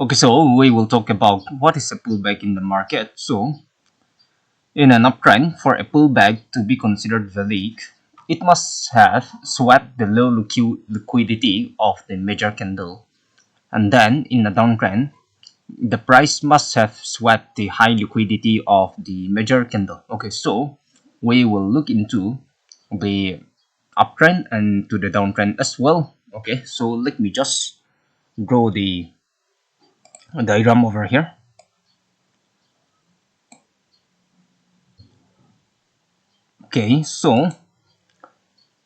Okay, so we will talk about what is a pullback in the market. So, in an uptrend, for a pullback to be considered valid, it must have swept the low liquidity of the major candle. And then, in a downtrend, the price must have swept the high liquidity of the major candle. Okay, so we will look into the uptrend and to the downtrend as well. Okay, so let me just draw the diagram over here. Okay, so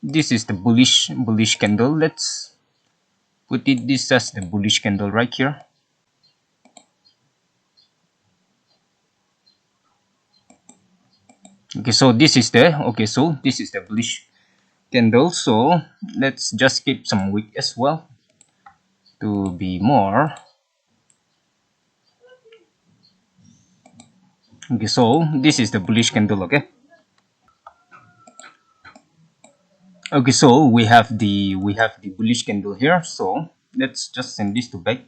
this is the bullish candle. Let's put it this as the bullish candle right here. Okay, so this is the bullish candle. So let's just keep some wick as well to be more. Okay, so this is the bullish candle. Okay, so we have the bullish candle here. So let's just send this to back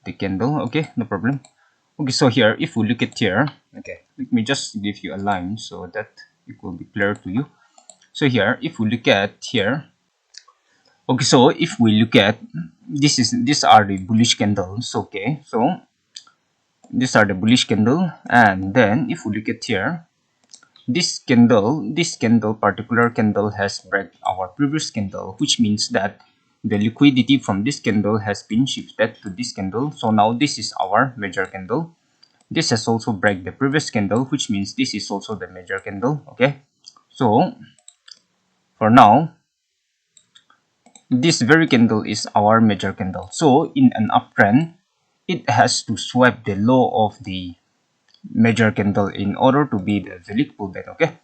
the candle. Okay, no problem. Okay, so here, if we look at here, okay, let me just give you a line so that it will be clear to you. So here, if we look at here, okay, so if we look at these are the bullish candles. Okay, so these are the bullish candle, and then if we look at here, this particular candle has break our previous candle, which means that the liquidity from this candle has been shifted to this candle. So now this is our major candle. This has also break the previous candle, which means this is also the major candle. Okay, so for now, this very candle is our major candle. So in an uptrend, it has to swipe the low of the major candle in order to be the valid pullback. Okay,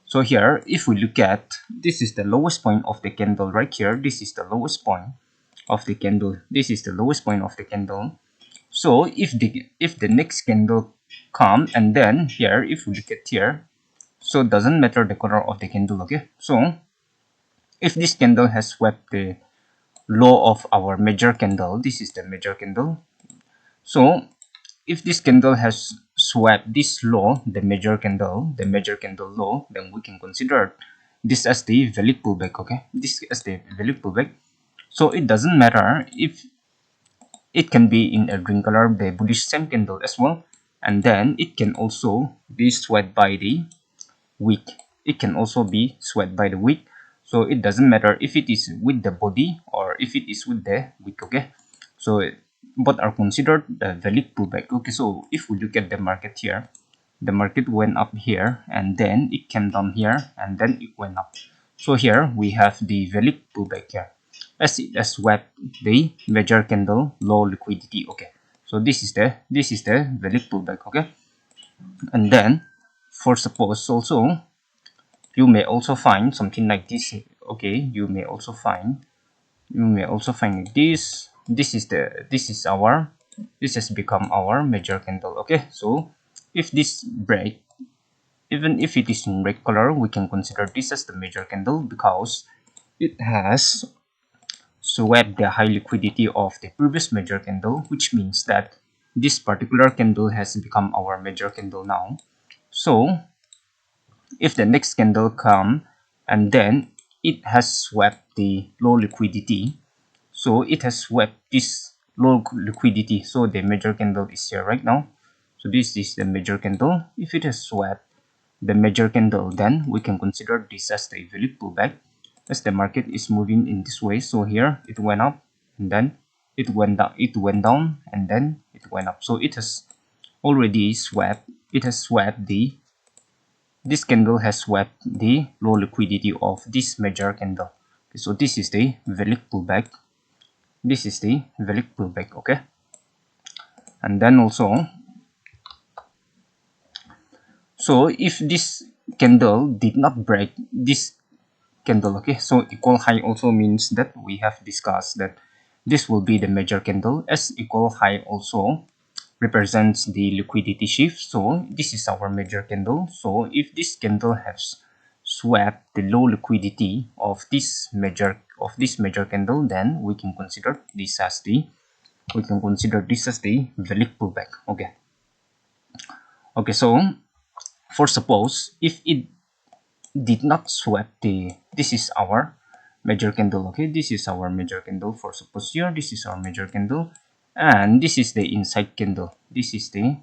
so here, if we look at, this is the lowest point of the candle right here. This is the lowest point of the candle. This is the lowest point of the candle. So if the next candle come, and then here, if we look at here, so it doesn't matter the color of the candle. Okay, so if this candle has swept the low of our major candle, this is the major candle. So if this candle has swept this low, the major candle low, then we can consider this as the valid pullback. Okay, this as the valid pullback. So it doesn't matter if it can be in a green color, the bullish same candle as well, and then it can also be swept by the wick. It can also be swept by the wick. So it doesn't matter if it is with the body or if it is with the wick. Okay, so both are considered the valid pullback. Okay, so if we look at the market here, the market went up here and then it came down here and then it went up. So here we have the valid pullback here, as it has swept the major candle low liquidity. Okay, so this is the valid pullback. Okay, and then for suppose also, you may also find something like this. Okay, you may also find this. This has become our major candle. Okay, so if this break, even if it is in red color, we can consider this as the major candle because it has swept the high liquidity of the previous major candle, which means that this particular candle has become our major candle now. So if the next candle come and then it has swept the low liquidity, so it has swept this low liquidity, so the major candle is here right now. So this is the major candle. If it has swept the major candle, then we can consider this as the valid pullback, as the market is moving in this way. So here it went up and then it went down and then it went up. So it has already swept, this candle has swept the low liquidity of this major candle. Okay, so this is the valid pullback. Okay, and then also, so if this candle did not break this candle, okay, so equal high also means that we have discussed that this will be the major candle, as equal high also represents the liquidity shift. So this is our major candle. So if this candle has swept the low liquidity of this major candle, then we can consider this as the we can consider this as the valid pullback. Okay, so for suppose if it did not sweep the, this is our major candle. Okay, this is our major candle. For suppose here, this is our major candle, and this is the inside candle. This is the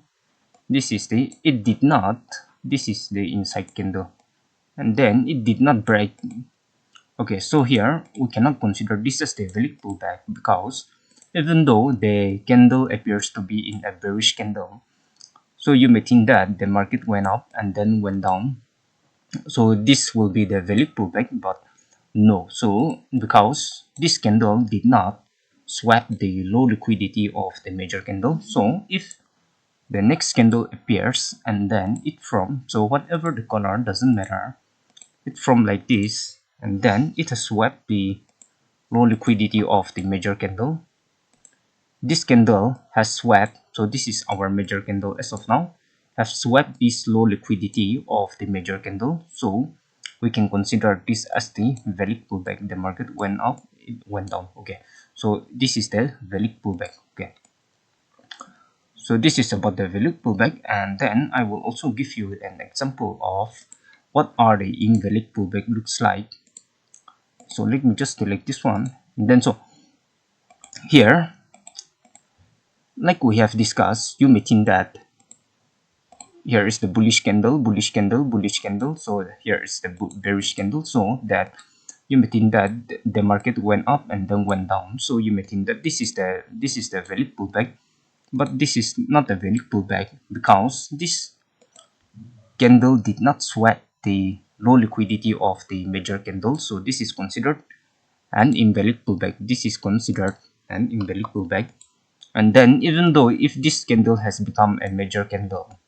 it did not, this is the inside candle, and then it did not break. Okay, so here we cannot consider this as the valid pullback, because even though the candle appears to be in a bearish candle, so you may think that the market went up and then went down, so this will be the valid pullback, but no. So because this candle did not swap the low liquidity of the major candle, so if the next candle appears and then it from, so whatever the color doesn't matter, it from like this, and then it has swept the low liquidity of the major candle. This candle has swept, so this is our major candle as of now, have swept this low liquidity of the major candle, so we can consider this as the valid pullback. The market went up, it went down. Okay, so this is the valid pullback. Okay, so this is about the valid pullback, and then I will also give you an example of what are the invalid pullback looks like. So let me just select this one, and then so here, like we have discussed, you may think that here is the bullish candle, bullish candle, bullish candle, so here is the bearish candle, so that you may think that the market went up and then went down, so you may think that this is the valid pullback, but this is not a valid pullback, because this candle did not sweat the low liquidity of the major candle, so this is considered an invalid pullback. This is considered an invalid pullback. And then even though if this candle has become a major candle,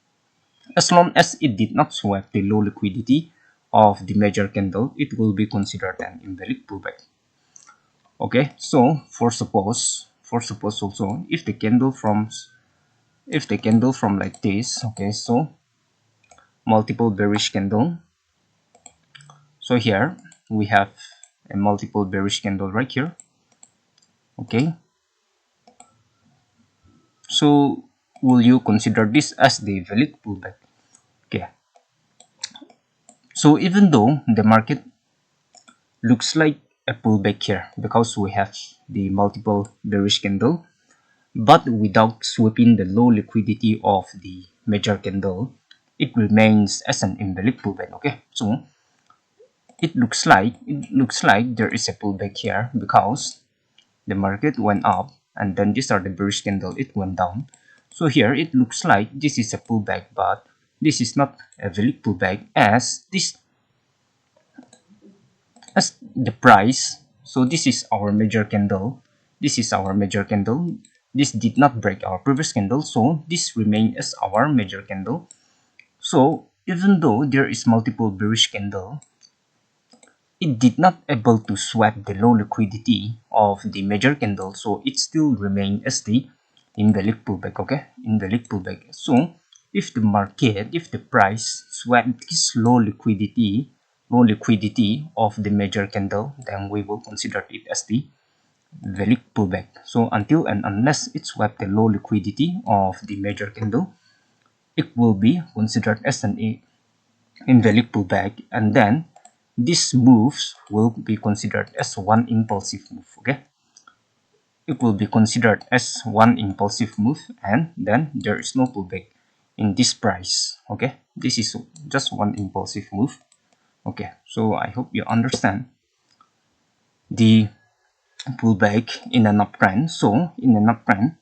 as long as it did not sweep the low liquidity of the major candle, it will be considered an invalid pullback. Okay, so for suppose also, if the candle from like this, okay, so multiple bearish candle, so here we have a multiple bearish candle right here. Okay, so will you consider this as the valid pullback? Okay, so even though the market looks like a pullback here, because we have the multiple bearish candle, but without sweeping the low liquidity of the major candle, it remains as an invalid pullback. Okay, so it looks like there is a pullback here, because the market went up and then these are the bearish candle, it went down. So here it looks like this is a pullback, but this is not a valid pullback, as the price, so this is our major candle, this did not break our previous candle, so this remains as our major candle. So even though there is multiple bearish candle, it did not able to swap the low liquidity of the major candle, so it still remain as the invalid pullback. Okay, invalid pullback. So if the price swap this low liquidity of the major candle, then we will consider it as the valid pullback. So until and unless it swap the low liquidity of the major candle, it will be considered as an invalid pullback, and then these moves will be considered as one impulsive move. Okay, it will be considered as one impulsive move, and then there is no pullback in this price. Okay, this is just one impulsive move. Okay, so I hope you understand the pullback in an uptrend. So in an uptrend,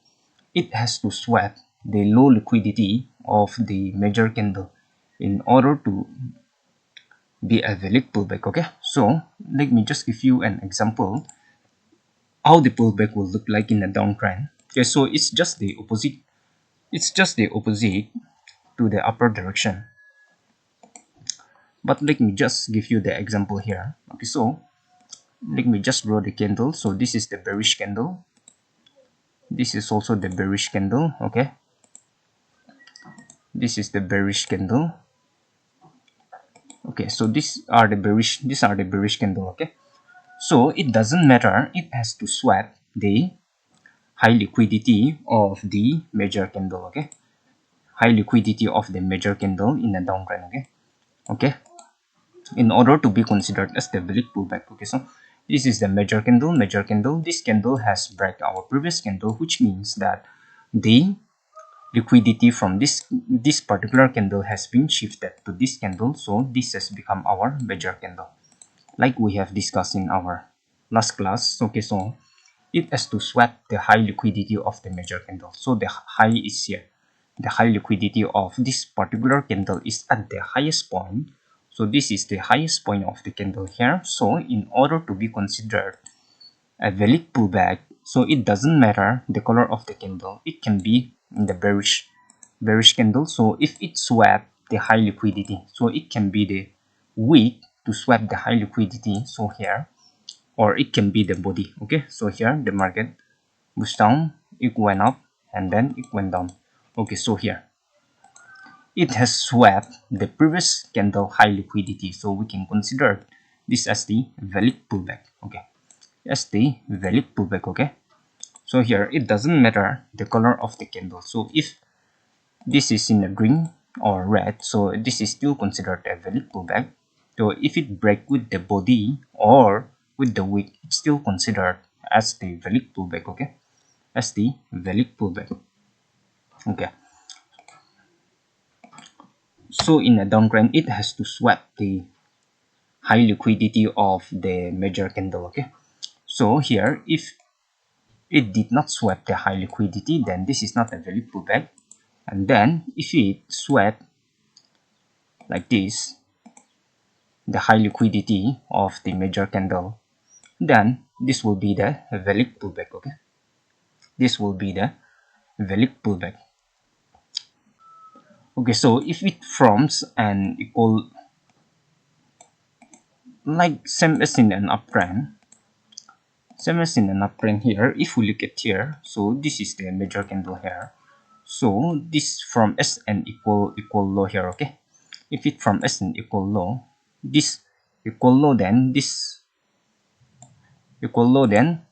it has to swap the low liquidity of the major candle in order to be a valid pullback. Okay, so let me just give you an example how the pullback will look like in a downtrend. Okay, so it's just the opposite to the upper direction, but let me just give you the example here. Okay, so let me just draw the candle. So this is the bearish candle, this is also the bearish candle. Okay, this is the bearish candle. Okay, so these are the bearish candle. Okay, so it doesn't matter, it has to swap the high liquidity of the major candle. Okay, high liquidity of the major candle in a downtrend. Okay, in order to be considered as the valid pullback. Okay, so this is the major candle. This candle has break our previous candle, which means that the liquidity from this particular candle has been shifted to this candle, so this has become our major candle, like we have discussed in our last class. Okay, so it has to swap the high liquidity of the major candle. So the high is here. The high liquidity of this particular candle is at the highest point. So this is the highest point of the candle here. So in order to be considered a valid pullback, so it doesn't matter the color of the candle. It can be in the bearish candle. So if it swap the high liquidity, so it can be the wick to swap the high liquidity. So here, or it can be the body. Okay, so here the market moves down, it went up, and then it went down. Okay, so here it has swapped the previous candle high liquidity, so we can consider this as the valid pullback. Okay, as the valid pullback. Okay, so here it doesn't matter the color of the candle. So if this is in a green or red, so this is still considered a valid pullback. So if it break with the body or with the wick, it's still considered as the valid pullback. Okay, as the valid pullback. Okay, so in a downtrend, it has to swap the high liquidity of the major candle. Okay, so here if it did not swap the high liquidity, then this is not a valid pullback. And then if it swap like this, the high liquidity of the major candle, then this will be the valid pullback. Okay, this will be the valid pullback. Okay, so if it forms an equal, like same as in an uptrend, here, if we look at here, so this is the major candle here, so this from as an equal low here. Okay, if it from as an equal low, this equal low, then this equal low, then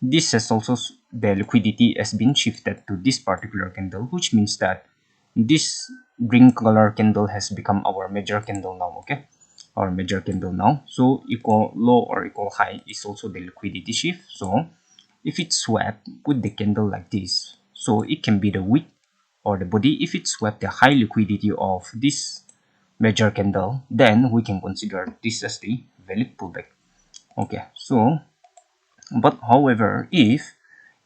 this has also the liquidity has been shifted to this particular candle, which means that this green color candle has become our major candle now. Okay, our major candle now. So equal low or equal high is also the liquidity shift. So if it swap with the candle like this, so it can be the wick or the body. If it swap the high liquidity of this major candle, then we can consider this as the valid pullback. Okay, so but however, if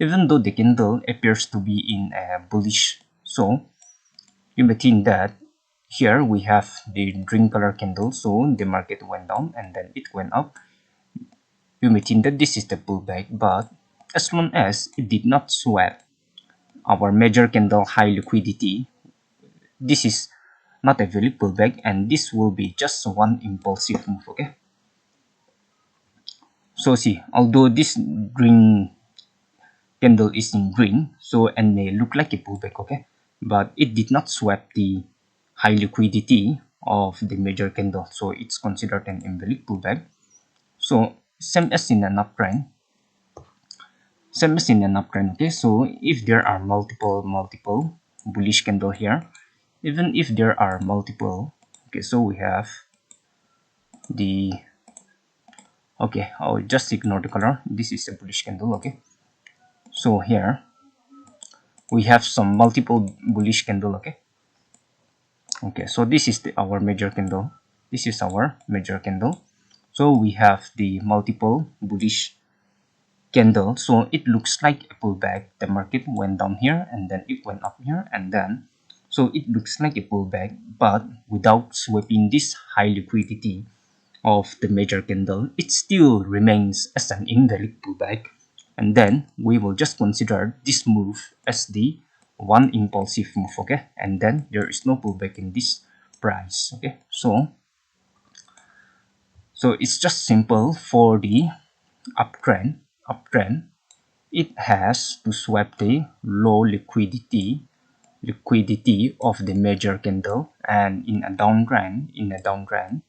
even though the candle appears to be in a bullish, so you may think that here we have the green color candle, so the market went down and then it went up. You may think that this is the pullback, but as long as it did not swap our major candle high liquidity, this is not a valid pullback, and this will be just one impulsive move. Okay, so see, although this green candle is in green, so and may look like a pullback, okay, but it did not swap the high liquidity of the major candle, so it's considered an invalid pullback. So same as in an uptrend, okay, so if there are multiple bullish candle here, even if there are multiple, okay, so we have the, okay, I'll just ignore the color, this is a bullish candle. Okay, so here we have some multiple bullish candle. Okay, so this is our major candle, so we have the multiple bullish candle, so it looks like a pullback. The market went down here and then it went up here, and then so it looks like a pullback, but without swapping this high liquidity of the major candle, it still remains as an invalid pullback. And then we will just consider this move as the one impulsive move. Okay, and then there is no pullback in this price. Okay, so it's just simple. For the uptrend, it has to swap the low liquidity of the major candle, and in a downtrend,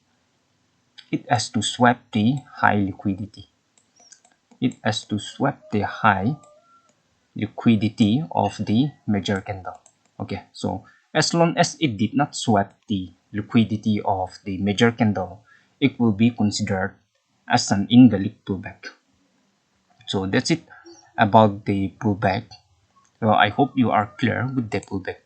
it has to swap the high liquidity. liquidity of the major candle. Okay, so as long as it did not sweat the liquidity of the major candle, it will be considered as an invalid pullback. So that's it about the pullback. So I hope you are clear with the pullback